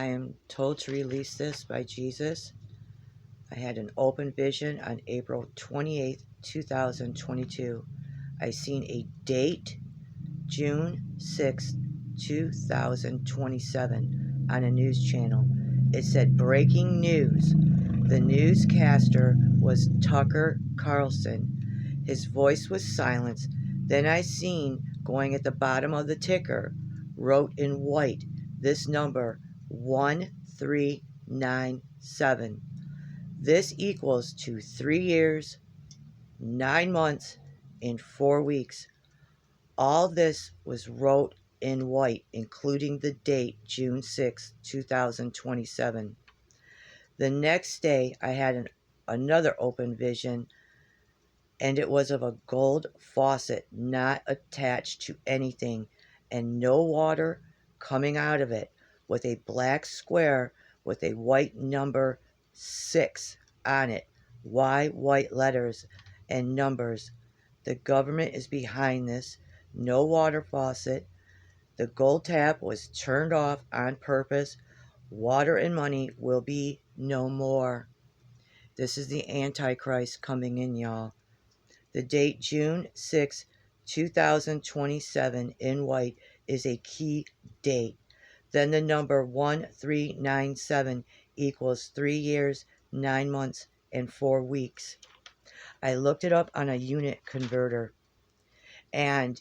I am told to release this by Jesus. I had an open vision on April 28th, 2022. I seen a date, June 6th, 2027, on a news channel. It said breaking news. The newscaster was Tucker Carlson. His voice was silenced. Then I seen, going at the bottom of the ticker, wrote in white, this number, 1397. This equals to 3 years, 9 months, and 4 weeks. All this was wrote in white, including the date, June 6, 2027. The next day, I had another open vision, and it was of a gold faucet not attached to anything, and no water coming out of it, with a black square with a white number 6 on it. Why white letters and numbers? The government is behind this. No water faucet. The gold tap was turned off on purpose. Water and money will be no more. This is the Antichrist coming in, y'all. The date, June 6, 2027, in white, is a key date. Then the number 1397 equals 3 years, 9 months, and 4 weeks. I looked it up on a unit converter, and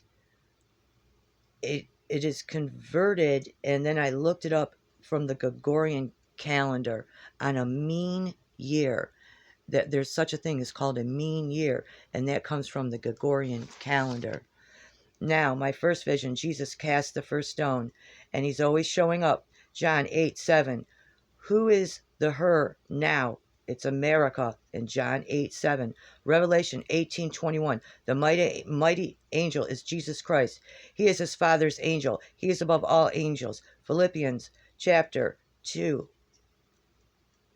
it is converted, and then I looked it up from the Gregorian calendar on a mean year. That there's such a thing as called a mean year, and that comes from the Gregorian calendar. Now, my first vision, Jesus cast the first stone, and he's always showing up. John 8:7. Who is the her now? It's America in John 8:7. Revelation 18:21. The mighty angel is Jesus Christ. He is his Father's angel. He is above all angels. Philippians chapter 2.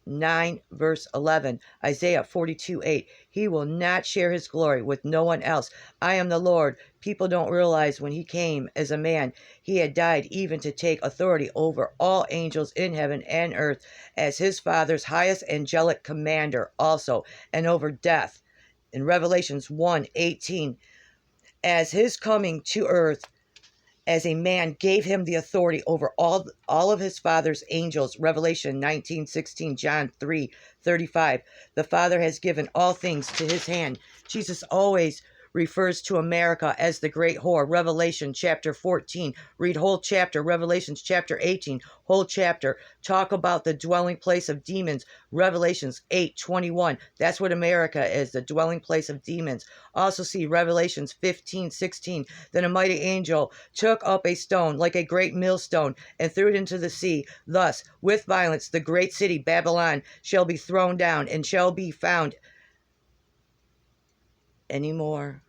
9 verse 11. Isaiah 42:8. He will not share his glory with no one else. I am the Lord. People don't realize when he came as a man, he had died even to take authority over all angels in heaven and earth as his Father's highest angelic commander also, and over death. In Revelations 1:18, as his coming to earth as a man gave him the authority over all of his Father's angels. Revelation 19:16, John 3:35. The Father has given all things to his hand. Jesus always refers to America as the great whore. Revelation chapter 14. Read whole chapter. Revelations chapter 18. Whole chapter. Talk about the dwelling place of demons. Revelations 8:21. That's what America is, the dwelling place of demons. Also see Revelations 15:16. Then a mighty angel took up a stone like a great millstone and threw it into the sea. Thus, with violence, the great city Babylon shall be thrown down and shall be found anymore.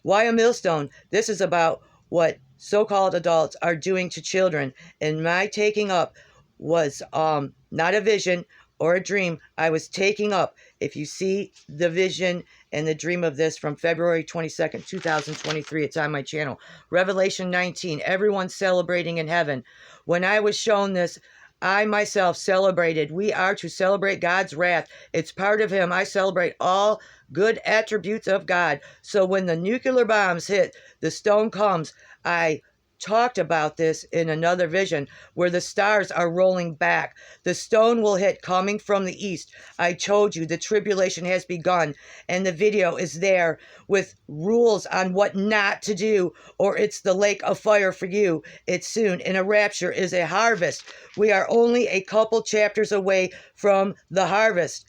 Why a millstone? This is about what so-called adults are doing to children. And my taking up was not a vision or a dream. I was taking up. If you see the vision and the dream of this from February 22nd, 2023, it's on my channel. Revelation 19, everyone's celebrating in heaven. When I was shown this, I myself celebrated. We are to celebrate God's wrath. It's part of him. I celebrate all good attributes of God. So when the nuclear bombs hit, the stone comes. I talked about this in another vision where the stars are rolling back. The stone will hit coming from the east. I told you the tribulation has begun, and the video is there with rules on what not to do, or it's the lake of fire for you. It's soon, and a rapture is a harvest. We are only a couple chapters away from the harvest.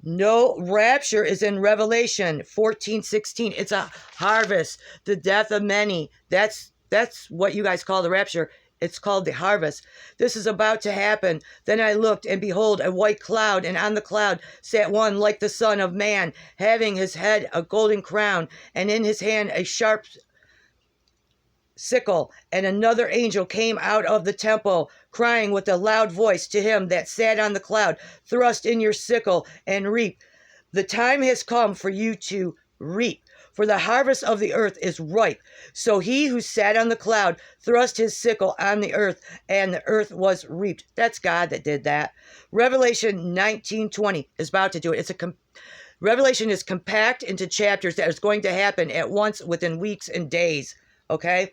No, rapture is in Revelation 14:16. It's a harvest, the death of many. That's what you guys call the rapture. It's called the harvest. This is about to happen. Then I looked, and behold, a white cloud, and on the cloud sat one like the Son of Man, having his head a golden crown, and in his hand a sharp sickle. And another angel came out of the temple, crying with a loud voice to him that sat on the cloud, thrust in your sickle and reap. The time has come for you to reap, For the harvest of the earth is ripe. So he who sat on the cloud thrust his sickle on the earth, and the earth was reaped. That's God that did that. Revelation 19:20 is about to do it. Revelation is compact into chapters that is going to happen at once within weeks and days. Okay?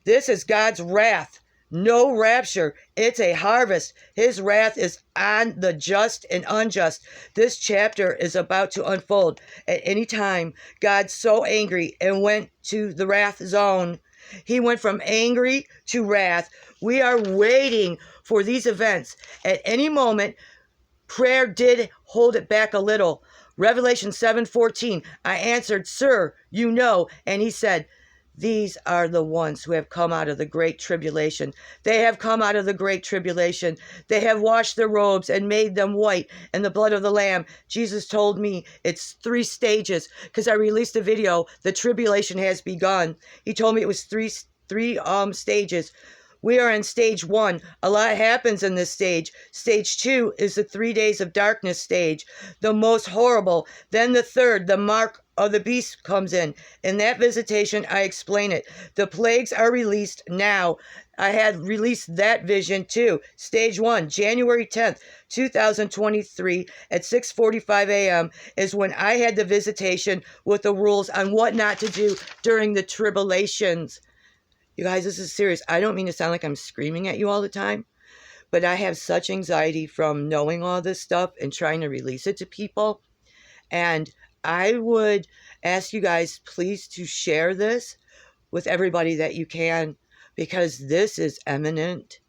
This is God's wrath. No rapture. It's a harvest. His wrath is on the just and unjust. This chapter is about to unfold. At any time, God's so angry and went to the wrath zone. He went from angry to wrath. We are waiting for these events. At any moment, prayer did hold it back a little. Revelation 7:14, I answered, Sir, you know. And he said, these are the ones who have come out of the great tribulation. They have come out of the great tribulation. They have washed their robes and made them white in the blood of the Lamb. Jesus told me it's 3 stages because I released a video. The tribulation has begun. He told me it was three stages. We are in stage 1. A lot happens in this stage. Stage 2 is the 3 days of darkness stage, the most horrible. Then the third, the mark of the beast comes in. In that visitation, I explain it. The plagues are released now. I had released that vision too. Stage 1, January 10th, 2023 at 6:45 a.m. is when I had the visitation with the rules on what not to do during the tribulations. You guys, this is serious. I don't mean to sound like I'm screaming at you all the time, but I have such anxiety from knowing all this stuff and trying to release it to people. And I would ask you guys, please, to share this with everybody that you can, because this is imminent.